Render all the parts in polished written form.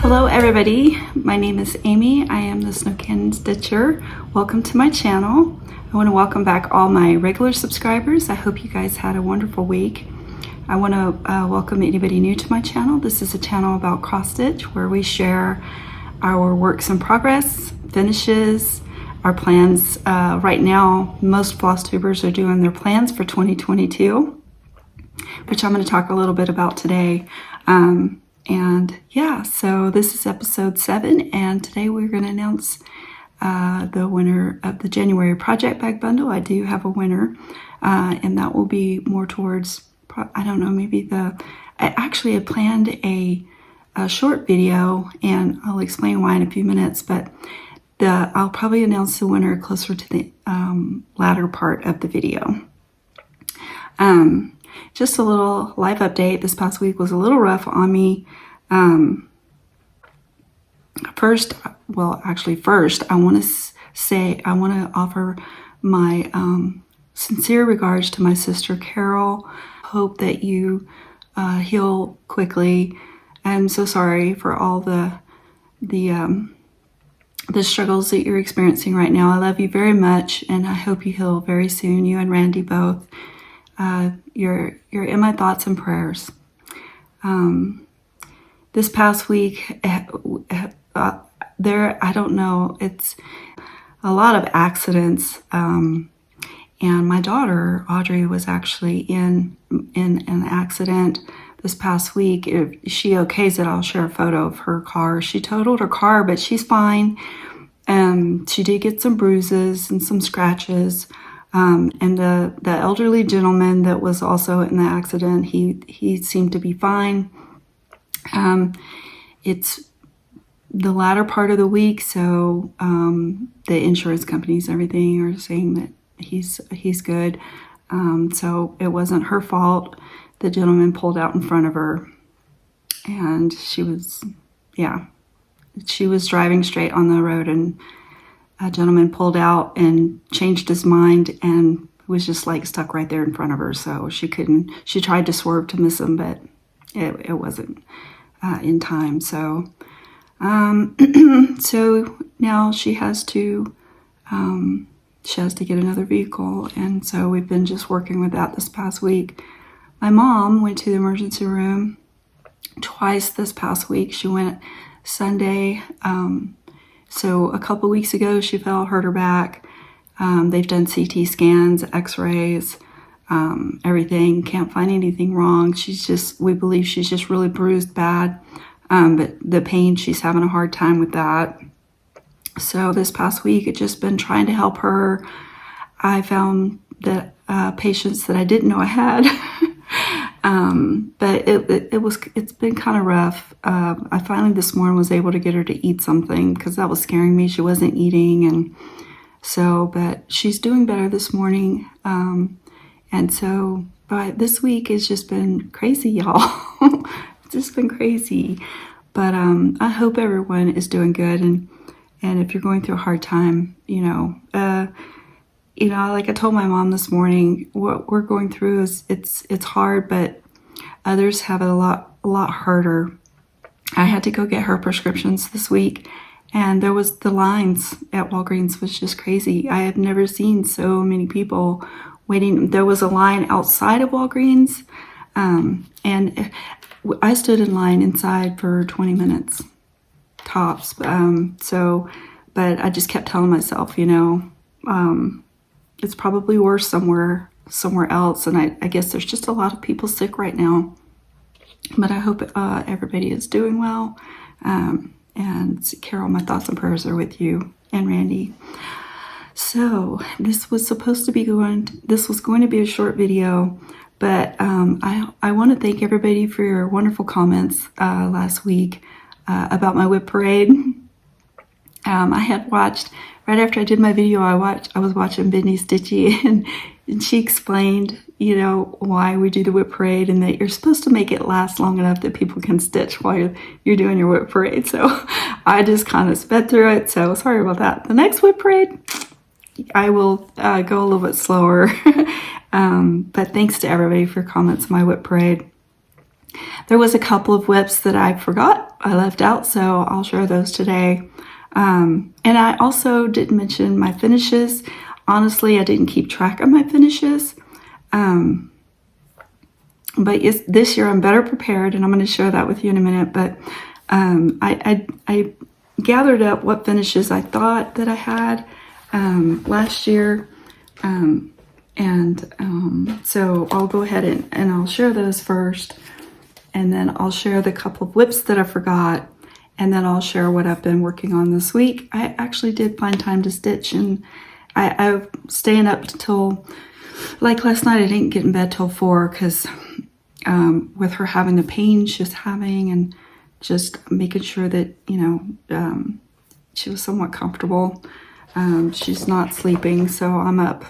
Hello everybody, my name is Amy. I am the snowcanyonstitcher. Welcome to my channel. I want to welcome back all my regular subscribers. I hope you guys had a wonderful week. I want to welcome anybody new to my channel. This is a channel about cross stitch where we share our works in progress, finishes, our plans. Right now, most flosstubers are doing their plans for 2022, which I'm going to talk a little bit about today. And yeah, so this is episode 7, and today we're going to announce the winner of the January project bag bundle. I do have a winner, and that will be more towards, I don't know, maybe I actually had planned a short video, and I'll explain why in a few minutes, but I'll probably announce the winner closer to the latter part of the video. Just a little life update. This past week was a little rough on me. First, I want to offer my sincere regards to my sister Carol. Hope that you heal quickly. I'm so sorry for all the struggles that you're experiencing right now. I love you very much, and I hope you heal very soon. You and Randy both. You're in my thoughts and prayers. This past week, I don't know, it's a lot of accidents. And my daughter, Audrey, was actually in an accident this past week. If she okays it, I'll share a photo of her car. She totaled her car, but she's fine. She did get some bruises and some scratches. And the elderly gentleman that was also in the accident, he seemed to be fine. It's the latter part of the week, so the insurance companies and everything are saying that he's good. So it wasn't her fault. The gentleman pulled out in front of her, and she was driving straight on the road, and a gentleman pulled out and changed his mind and was just like stuck right there in front of her. So she tried to swerve to miss him, but it wasn't in time. So, so now she has to get another vehicle. And so we've been just working with that this past week. My mom went to the emergency room twice this past week. She went Sunday, so a couple weeks ago, she fell, hurt her back. They've done CT scans, x-rays, everything. Can't find anything wrong. We believe she's just really bruised bad. But the pain, she's having a hard time with that. So this past week, I've just been trying to help her. I found that patients that I didn't know I had. But it's been kind of rough. I finally this morning was able to get her to eat something because that was scaring me. She wasn't eating, and so, but she's doing better this morning. And so, but this week has just been crazy, y'all. It's just been crazy. But I hope everyone is doing good, and if you're going through a hard time, like I told my mom this morning, what we're going through is it's hard, but others have it a lot harder. I had to go get her prescriptions this week, and the lines at Walgreens was just crazy. I have never seen so many people waiting. There was a line outside of Walgreens, and I stood in line inside for 20 minutes tops. But I just kept telling myself, it's probably worse somewhere else, and I guess there's just a lot of people sick right now. But I hope everybody is doing well. And Carol, my thoughts and prayers are with you, and Randy. So this was going to be a short video, but I want to thank everybody for your wonderful comments last week about my whip parade. I had watched, right after I did my video, I was watching Benny Stitchy, and she explained, why we do the whip parade, and that you're supposed to make it last long enough that people can stitch while you're doing your whip parade. So I just kind of sped through it. So sorry about that. The next whip parade, I will go a little bit slower. But thanks to everybody for comments on my whip parade. There was a couple of whips that I forgot I left out, so I'll share those today. And I also didn't mention my finishes. Honestly, I didn't keep track of my finishes. But yes, this year I'm better prepared, and I'm going to share that with you in a minute. But I gathered up what finishes I thought that I had last year. So I'll go ahead and I'll share those first. And then I'll share the couple of whips that I forgot. And then I'll share what I've been working on this week. I actually did find time to stitch, and I'm staying up till, like last night, I didn't get in bed till 4 because with her having the pain she was having, and just making sure that, she was somewhat comfortable. She's not sleeping, so I'm up.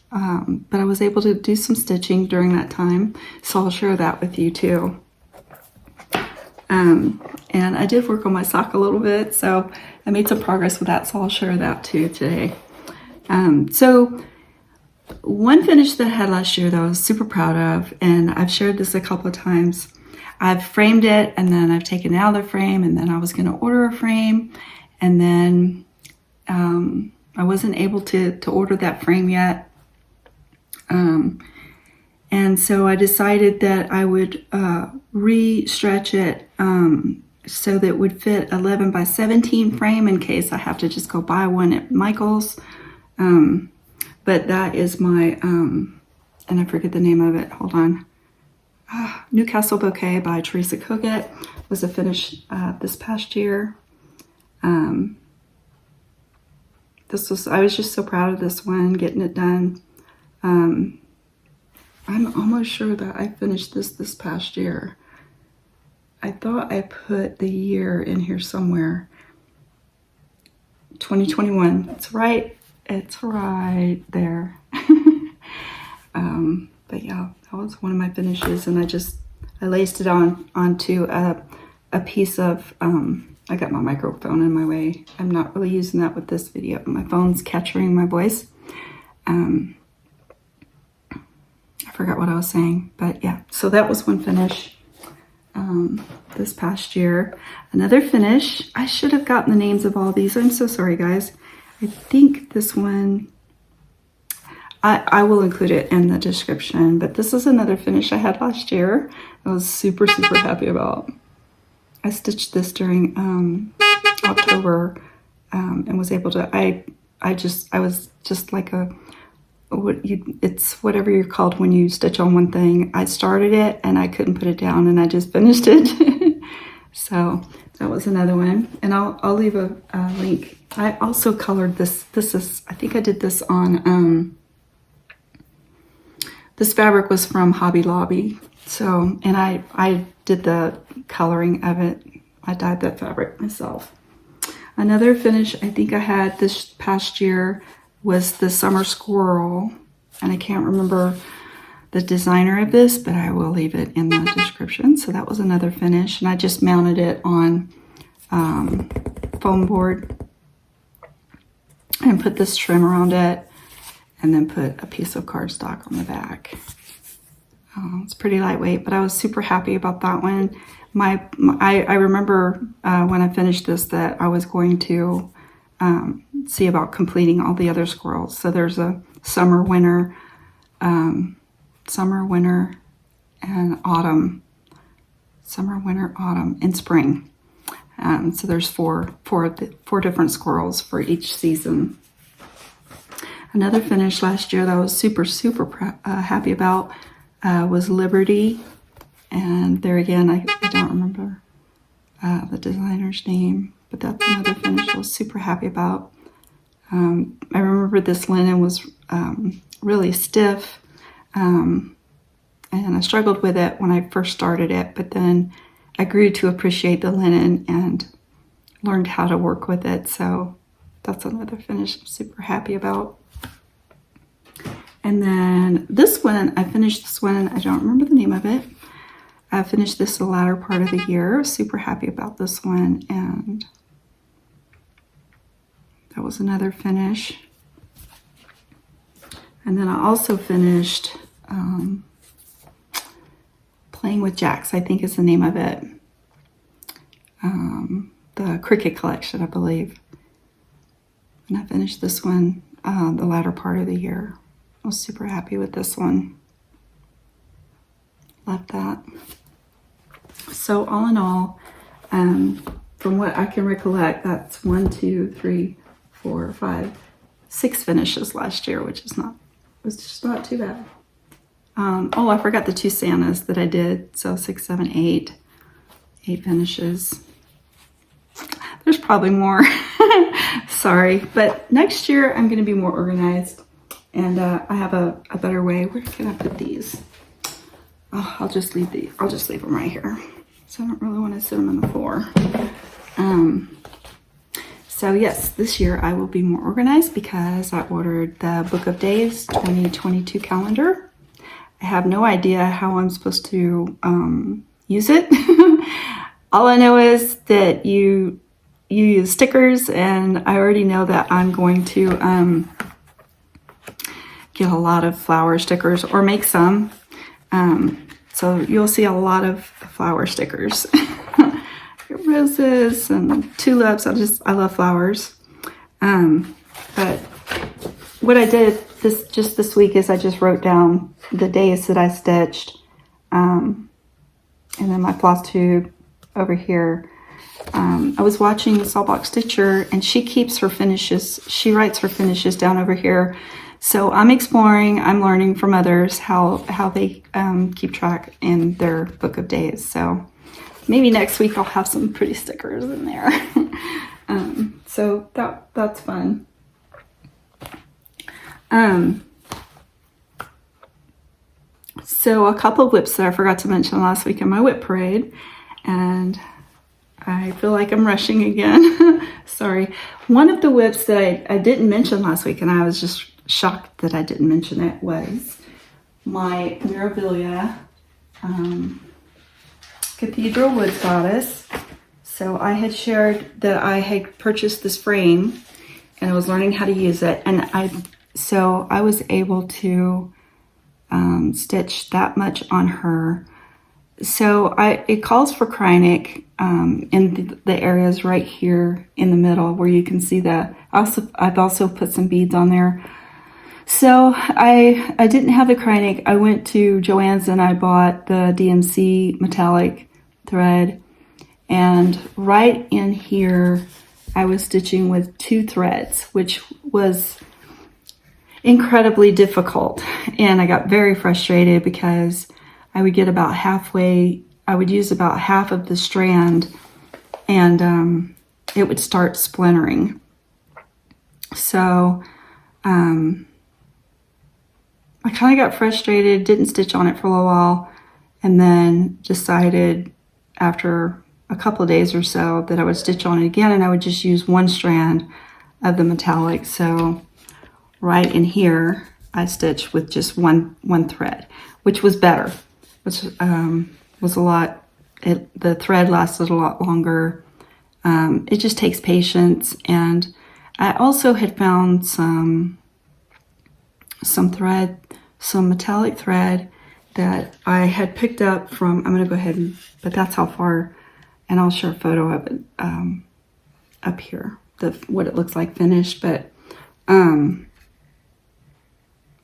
But I was able to do some stitching during that time, so I'll share that with you too. And I did work on my sock a little bit, so I made some progress with that, so I'll share that too today. So one finish that I had last year that I was super proud of, and I've shared this a couple of times. I've framed it, and then I've taken it out of the frame, and then I was going to order a frame, and then I wasn't able to order that frame yet. And so I decided that I would re-stretch it so that it would fit 11 by 17 frame in case I have to just go buy one at Michael's. But that is my, and I forget the name of it, hold on. Newcastle Bouquet by Teresa Cookett was a finish this past year. I was just so proud of this one, getting it done. I'm almost sure that I finished this past year. I thought I put the year in here somewhere. 2021. It's right there. But yeah, that was one of my finishes, and I laced it onto a piece of, I got my microphone in my way. I'm not really using that with this video. My phone's capturing my voice. I forgot what I was saying, but yeah, so that was one finish this past year. Another finish, I should have gotten the names of all these. I'm so sorry, guys. I think this one, I will include it in the description, but this is another finish I had last year. I was super, super happy about. I stitched this during October and was able to, I was just like it's whatever you're called when you stitch on one thing. I started it and I couldn't put it down, and I just finished it. So that was another one, and I'll leave a link. I also colored this. I think I did this on, this fabric was from Hobby Lobby. So, and I did the coloring of it. I dyed that fabric myself. Another finish I think I had this past year was the Summer Squirrel, and I can't remember the designer of this, but I will leave it in the description. So that was another finish, and I just mounted it on foam board and put this trim around it, and then put a piece of cardstock on the back. It's pretty lightweight, but I was super happy about that one. I remember when I finished this that I was going to see about completing all the other squirrels. So there's a summer, winter, and autumn. Summer, winter, autumn, and spring. So there's four different squirrels for each season. Another finish last year that I was super, super happy about was Liberty. And there again, I don't remember the designer's name, but that's another finish I was super happy about. I remember this linen was really stiff, and I struggled with it when I first started it, but then I grew to appreciate the linen and learned how to work with it. So that's another finish I'm super happy about. And then this one, I finished this one, I don't remember the name of it. I finished this the latter part of the year. Super happy about this one, and that was another finish. And then I also finished Playing with Jacks, I think is the name of it. The Cricket Collection, I believe. And I finished this one the latter part of the year. I was super happy with this one. Love that. So all in all, from what I can recollect, that's 1, 2, 3, 4, 5, 6 finishes last year, which is was just not too bad. Oh, I forgot the 2 Santas that I did. So 6, 7, 8 finishes. There's probably more. Sorry, but next year I'm going to be more organized, and I have a better way. Where can I put these? Oh, I'll just leave them right here. So I don't really want to sit them on the floor. So yes, this year I will be more organized because I ordered the Book of Days 2022 calendar. I have no idea how I'm supposed to use it. All I know is that you use stickers, and I already know that I'm going to get a lot of flower stickers or make some. So you'll see a lot of flower stickers. Roses and tulips. I love flowers. But what I did this week is I just wrote down the days that I stitched. And then my Flosstube over here. I was watching xstitcher, and she keeps her finishes. She writes her finishes down over here. So I'm exploring, I'm learning from others how they keep track in their Book of Days. So maybe next week I'll have some pretty stickers in there. So that's fun. So a couple of whips that I forgot to mention last week in my whip parade, and I feel like I'm rushing again. Sorry. One of the whips that I didn't mention last week, and I was just shocked that I didn't mention it, was my Mirabilia Cathedral Woods Goddess. So I had shared that I had purchased this frame and I was learning how to use it, and I was able to stitch that much on her. So it calls for Krynic in the areas right here in the middle where you can see that. I've also put some beads on there. So I didn't have the Krynic. I went to Joann's and I bought the DMC metallic thread, and right in here I was stitching with 2 threads, which was incredibly difficult, and I got very frustrated because I would get about halfway, I would use about half of the strand, and it would start splintering. So I kind of got frustrated, didn't stitch on it for a little while, and then decided after a couple of days or so that I would stitch on it again, and I would just use 1 strand of the metallic. So right in here, I stitched with just one thread, which was better, which was a lot, the thread lasted a lot longer. It just takes patience. And I also had found some thread, some metallic thread that I had picked up from, I'm going to go ahead but that's how far, and I'll share a photo of it up here, what it looks like finished. But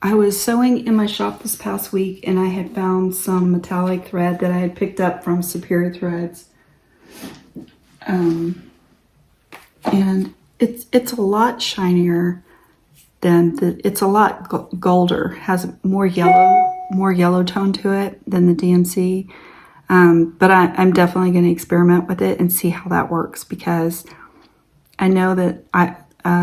I was sewing in my shop this past week, and I had found some metallic thread that I had picked up from Superior Threads. And it's a lot shinier than it's a lot golder, has more yellow tone to it than the DMC. But I'm definitely going to experiment with it and see how that works, because I know that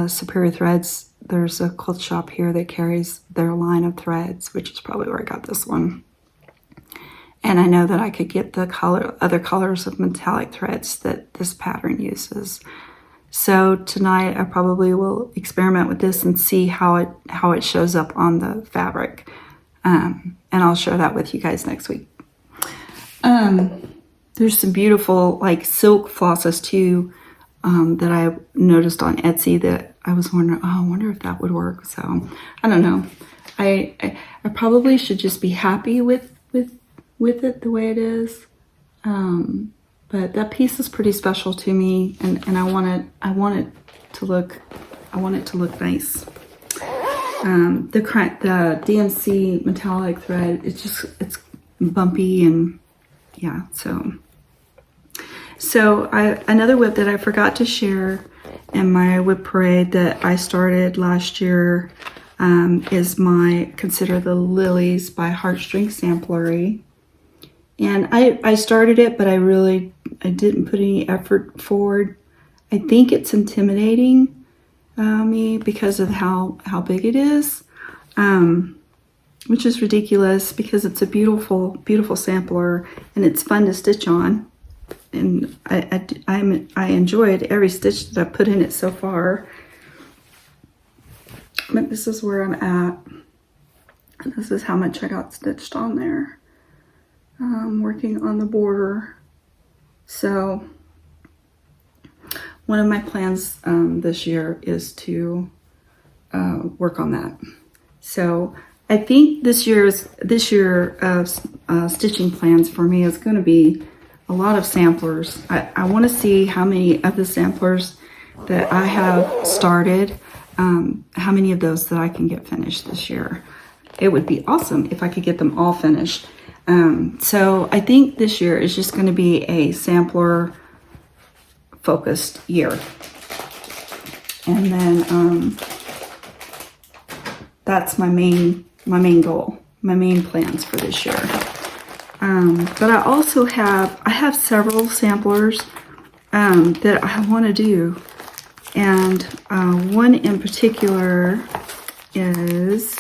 Superior Threads, there's a quilt shop here that carries their line of threads, which is probably where I got this one. And I know that I could get the other colors of metallic threads that this pattern uses. So tonight I probably will experiment with this and see how it shows up on the fabric. And I'll share that with you guys next week. There's some beautiful like silk flosses too that I noticed on Etsy that I was wondering, I wonder if that would work. So I don't know. I probably should just be happy with with it the way it is. But that piece is pretty special to me, and I want it to look nice. The DMC metallic thread, it's bumpy, and yeah, so another whip that I forgot to share in my whip parade that I started last year is Consider the Lilies by Heartstring Samplery. And I started it, but I didn't put any effort forward. I think it's intimidating me because of how big it is, which is ridiculous because it's a beautiful, beautiful sampler, and it's fun to stitch on. And I enjoyed every stitch that I put in it so far. But this is where I'm at. And this is how much I got stitched on there. Working on the border. So one of my plans this year is to work on that. So I think this year stitching plans for me is going to be a lot of samplers. I want to see how many of the samplers that I have started, how many of those that I can get finished this year. It would be awesome if I could get them all finished. So I think this year is just going to be a sampler focused year. And then that's my main goal, my main plans for this year. But I also have several samplers that I want to do. And one in particular is,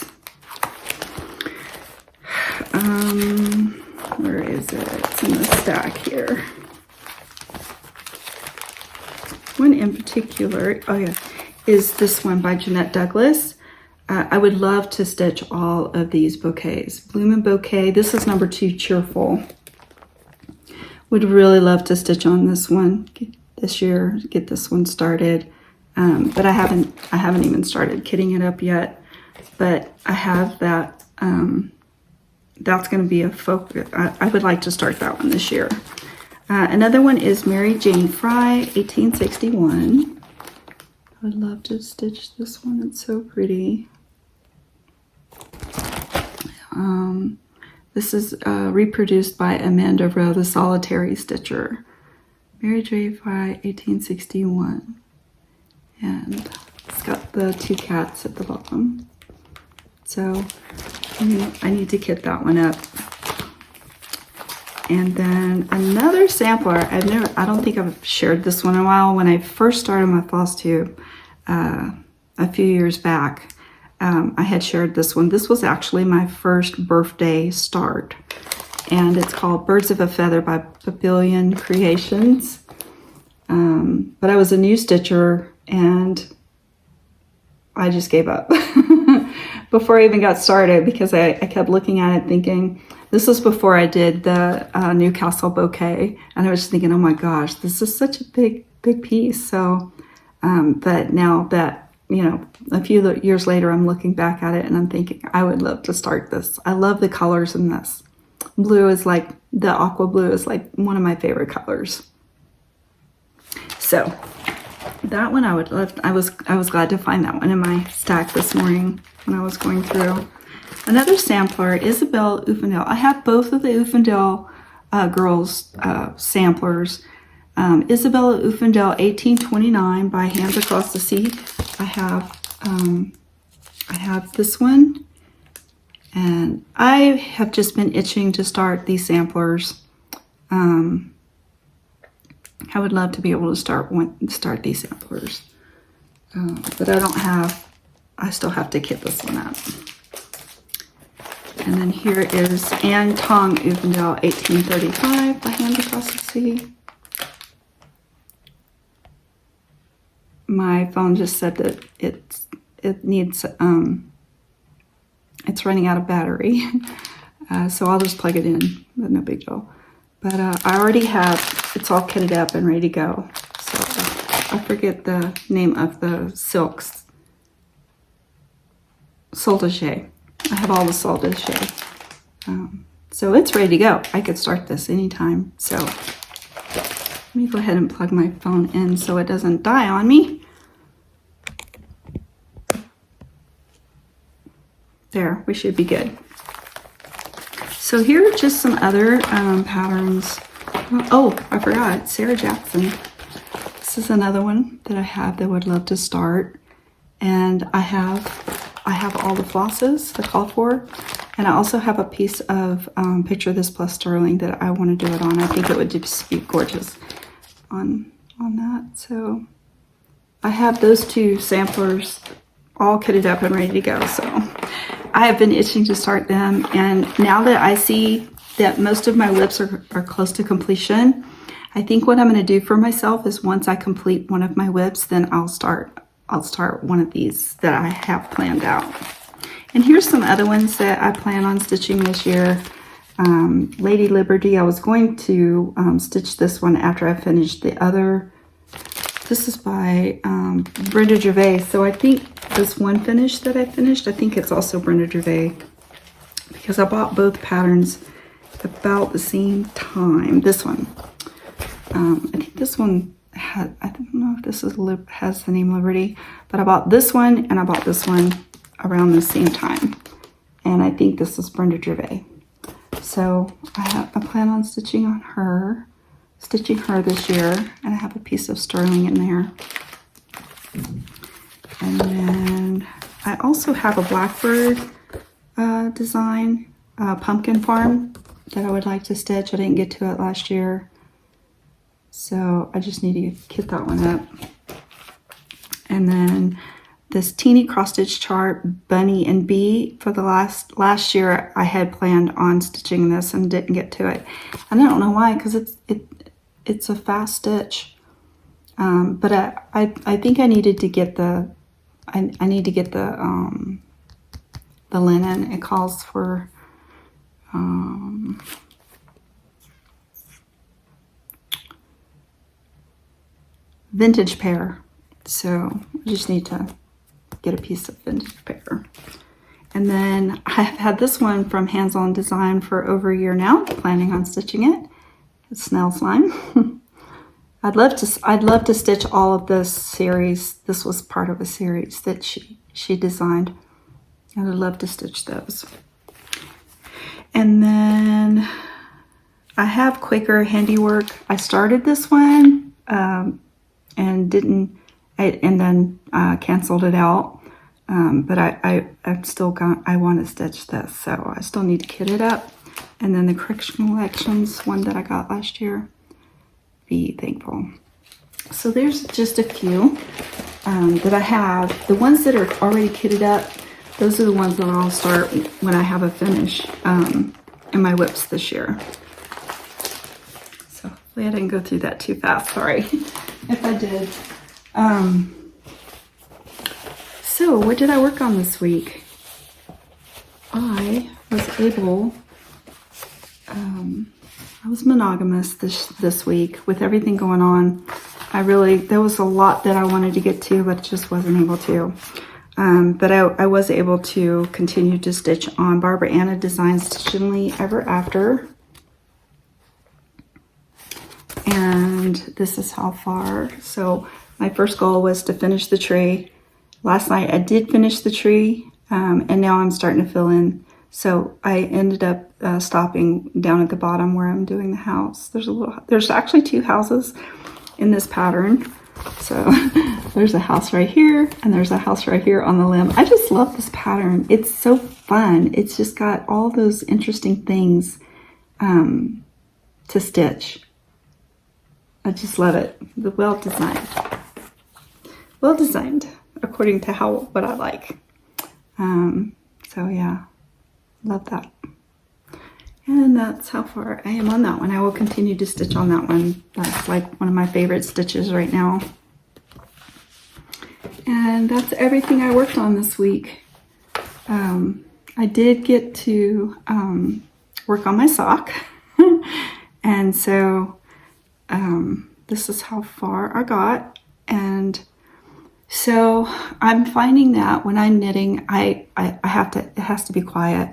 where is it? It's in the stack here. One in particular, oh yeah, is this one by Jeanette Douglas. I would love to stitch all of these bouquets. Bloom and Bouquet, this is number 2, Cheerful. Would really love to stitch on this one this year, get this one started. But I haven't even started kitting it up yet. But I have that, that's going to be a focus. I would like to start that one this year. Another one is Mary Jane Fry, 1861. I would love to stitch this one. It's so pretty. This is reproduced by Amanda Rowe, the Solitary Stitcher. Mary Jane Fry, 1861. And it's got the 2 cats at the bottom. So I need to kit that one up. And then another sampler, I don't think I've shared this one in a while. When I first started my Flosstube a few years back, I had shared this one. This was actually my first birthday start. And it's called Birds of a Feather by Papillion Creations. But I was a new stitcher and I just gave up before I even got started because I kept looking at it thinking, this was before I did the Newcastle bouquet, and I was just thinking, oh my gosh, this is such a big piece. So, but now that, you know, a few years later, I'm looking back at it and I'm thinking, I would love to start this. I love the colors in this. Blue is like, the aqua blue is like one of my favorite colors. So that one I would love. I was glad to find that one in my stack this morning when I was going through. Another sampler, Isabel Ufendale. I have both of the Ufendale girls samplers. Isabella Ufendale, 1829 by Hands Across the Sea. I have this one, and I have just been itching to start these samplers. I would love to be able to start these samplers, but I don't have. I still have to kit this one up. And then here is Anne Tong Ufendale, 1835 by Hands Across the Sea. My phone just said that it needs it's running out of battery, so I'll just plug it in. But no big deal. But I already have, it's all kitted up and ready to go. So I forget the name of the silks. Sol de Jaye. I have all the Sol de Jaye. So it's ready to go. I could start this anytime. So let me go ahead and plug my phone in so it doesn't die on me. There, we should be good. So here are just some other patterns. Oh, I forgot, Sarah Jackson. This is another one that I have that I would love to start. And I have all the flosses that called for. And I also have a piece of Picture This Plus Sterling that I want to do it on. I think it would just be gorgeous on that. So I have those two samplers all kitted up and ready to go. So I have been itching to start them, and now that I see that most of my whips are close to completion, I think what I'm going to do for myself is once I complete one of my whips, then I'll start one of these that I have planned out. And here's some other ones that I plan on stitching this year. Lady Liberty, I was going to stitch this one after I finished the other. This is by Brenda Gervais. So I think this one finish that I finished, I think it's also Brenda Gervais, because I bought both patterns about the same time. This one, I think this one had, I don't know if this has the name Liberty, but I bought this one and I bought this one around the same time. And I think this is Brenda Gervais. So I plan on stitching her this year, and I have a piece of sterling in there. And then I also have a blackbird design, pumpkin farm, that I would like to stitch. I didn't get to it last year, so I just need to kit that one up. And then this teeny cross stitch chart, Bunny and Bee. For the last year, I had planned on stitching this and didn't get to it, and I don't know why, because it's a fast stitch. But I think I needed to get the I need to get the linen. It calls for vintage pear, so I just need to get a piece of vintage pear. And then I've had this one from Hands On Design for over a year now, planning on stitching it. It's snail slime. I'd love to stitch all of this series. This was part of a series that she designed. I would love to stitch those. And then I have Quaker Handiwork. I started this one and then canceled it out. But I've still got, I want to stitch this, so I still need to kit it up. And then the Correctional Collections one that I got last year. Be thankful. So there's just a few that I have. The ones that are already kitted up, those are the ones that I'll start when I have a finish in my whips this year. So hopefully I didn't go through that too fast. Sorry if I did. So what did I work on this week? I was monogamous this week with everything going on. There was a lot that I wanted to get to, but just wasn't able to. But I was able to continue to stitch on Barbara Anna Designs Stitchingly Ever After. And this is how far. So my first goal was to finish the tree. Last night I did finish the tree, and now I'm starting to fill in. So I ended up stopping down at the bottom where I'm doing the house. There's actually two houses in this pattern. So there's a house right here and there's a house right here on the limb. I just love this pattern. It's so fun. It's just got all those interesting things to stitch. I just love it. Well designed. Well designed according to what I like. So yeah, love that. And that's how far I am on that one. I will continue to stitch on that one. That's like one of my favorite stitches right now. And that's everything I worked on this week. I did get to work on my sock. And so this is how far I got. And so I'm finding that when I'm knitting, it has to be quiet.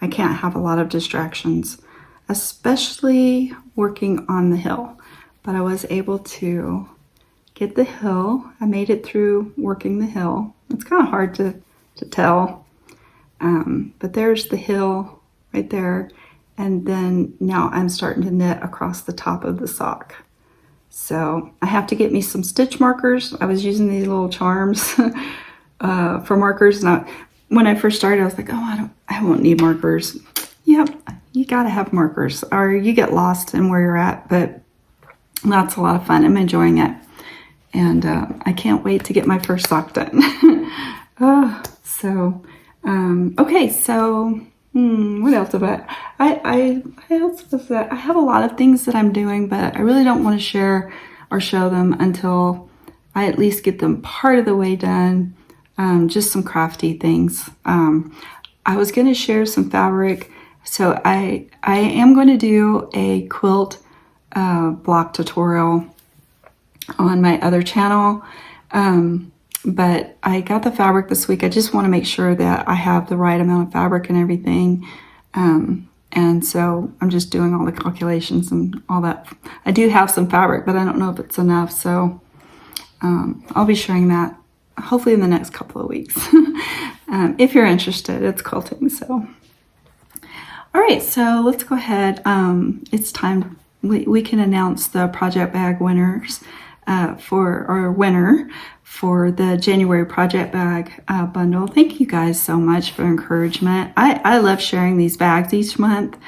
I can't have a lot of distractions, especially working on the hill. But I was able to get the hill. I made it through working the hill. It's kind of hard to tell, but there's the hill right there. And then now I'm starting to knit across the top of the sock. So I have to get me some stitch markers. I was using these little charms for markers. And when I first started, I was like, oh, I won't need markers. Yep, you gotta have markers or you get lost in where you're at, but that's a lot of fun. I'm enjoying it. And I can't wait to get my first sock done. Okay, so what else about I have a lot of things that I'm doing, but I really don't want to share or show them until I at least get them part of the way done. Just some crafty things. I was going to share some fabric, so I am going to do a quilt block tutorial on my other channel, but I got the fabric this week. I just want to make sure that I have the right amount of fabric and everything, and so I'm just doing all the calculations and all that. I do have some fabric, but I don't know if it's enough, so I'll be sharing that hopefully in the next couple of weeks. If you're interested, it's quilting. So all right, so let's go ahead. It's time we can announce the project bag winners winner for the January project bag bundle. Thank you guys so much for encouragement. I love sharing these bags each month,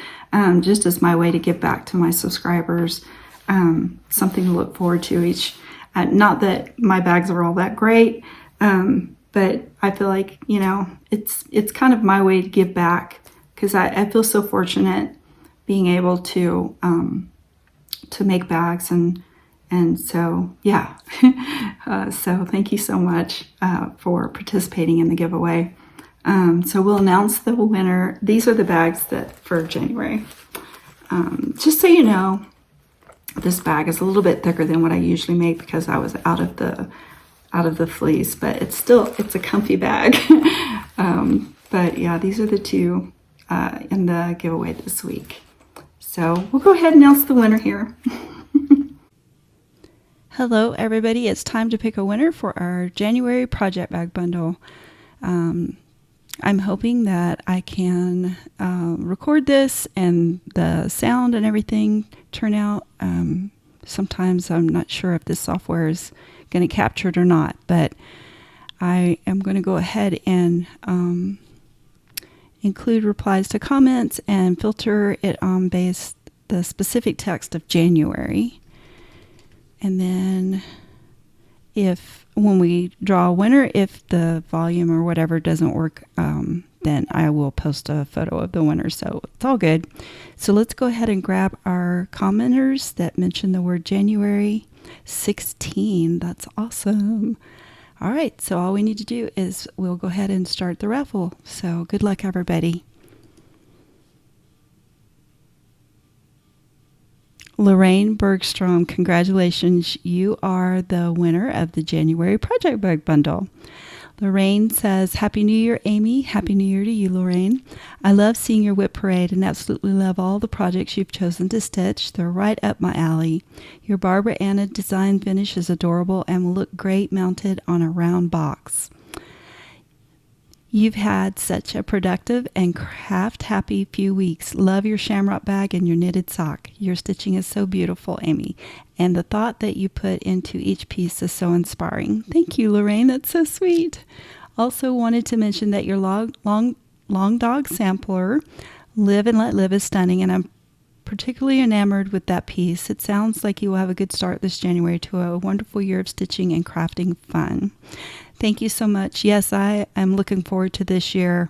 just as my way to give back to my subscribers, something to look forward to each. Not that my bags are all that great, but I feel like, you know, it's kind of my way to give back, because I feel so fortunate being able to make bags, and so yeah. So thank you so much for participating in the giveaway. So we'll announce the winner. These are the bags for January. Just so you know, this bag is a little bit thicker than what I usually make because I was out of the fleece, but it's a comfy bag. But yeah, these are the two in the giveaway this week. So we'll go ahead and announce the winner here. Hello everybody, it's time to pick a winner for our January project bag bundle. I'm hoping that I can record this and the sound and everything turn out. Sometimes I'm not sure if this software is going to capture it or not, but I am going to go ahead and include replies to comments and filter it on the specific text of January. And then when we draw a winner, if the volume or whatever doesn't work, then I will post a photo of the winner. So it's all good. So let's go ahead and grab our commenters that mention the word January. 16. That's awesome. All right. So all we need to do is we'll go ahead and start the raffle. So good luck, everybody. Lorraine Bergstrom, congratulations. You are the winner of the January Project Bag Bundle. Lorraine says, Happy New Year, Amy. Happy New Year to you, Lorraine. I love seeing your whip parade and absolutely love all the projects you've chosen to stitch. They're right up my alley. Your Barbara Anna design finish is adorable and will look great mounted on a round box. You've had such a productive and craft-happy few weeks. Love your shamrock bag and your knitted sock. Your stitching is so beautiful, Amy. And the thought that you put into each piece is so inspiring. Thank you, Lorraine. That's so sweet. Also wanted to mention that your long dog sampler, Live and Let Live, is stunning, and I'm particularly enamored with that piece. It sounds like you will have a good start this January to a wonderful year of stitching and crafting fun. Thank you so much. Yes, I am looking forward to this year.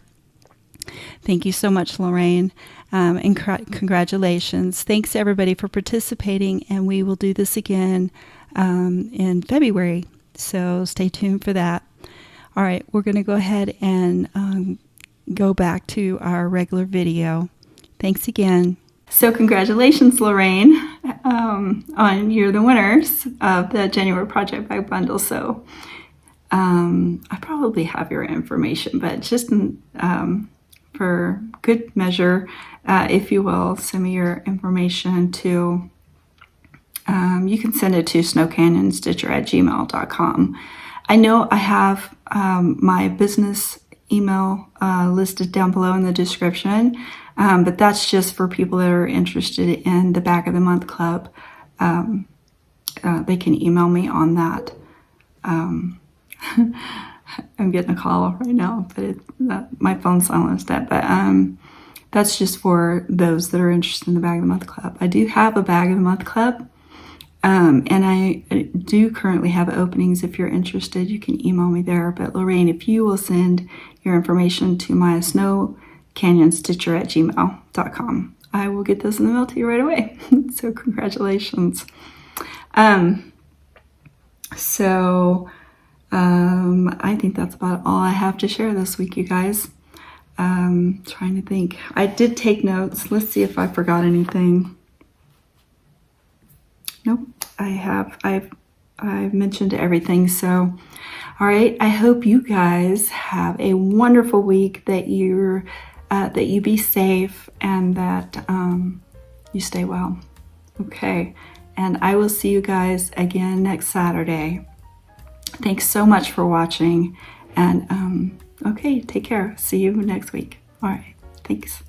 Thank you so much, Lorraine, and congratulations. Thanks, everybody, for participating, and we will do this again in February, so stay tuned for that. All right, we're going to go ahead and go back to our regular video. Thanks again. So congratulations, Lorraine, on you're the winners of the January Project Bag Bundle. So I probably have your information, but just for good measure, if you will, send me your information to, you can send it to snowcanyonstitcher@gmail.com. I know I have my business email listed down below in the description, but that's just for people that are interested in the Bag of the Month Club. They can email me on that. I'm getting a call right now, but my phone's silenced that. But that's just for those that are interested in the Bag of the Month Club. I do have a Bag of the Month Club, and I do currently have openings. If you're interested, you can email me there. But Lorraine, if you will send your information to my snowcanyonstitcher@gmail.com, I will get those in the mail to you right away. So congratulations. I think that's about all I have to share this week, you guys. Trying to think. I did take notes. Let's see if I forgot anything. Nope, I've mentioned everything. So, all right. I hope you guys have a wonderful week. That you be safe and that you stay well. Okay, and I will see you guys again next Saturday. Thanks so much for watching, and okay, take care. See you next week. All right, thanks.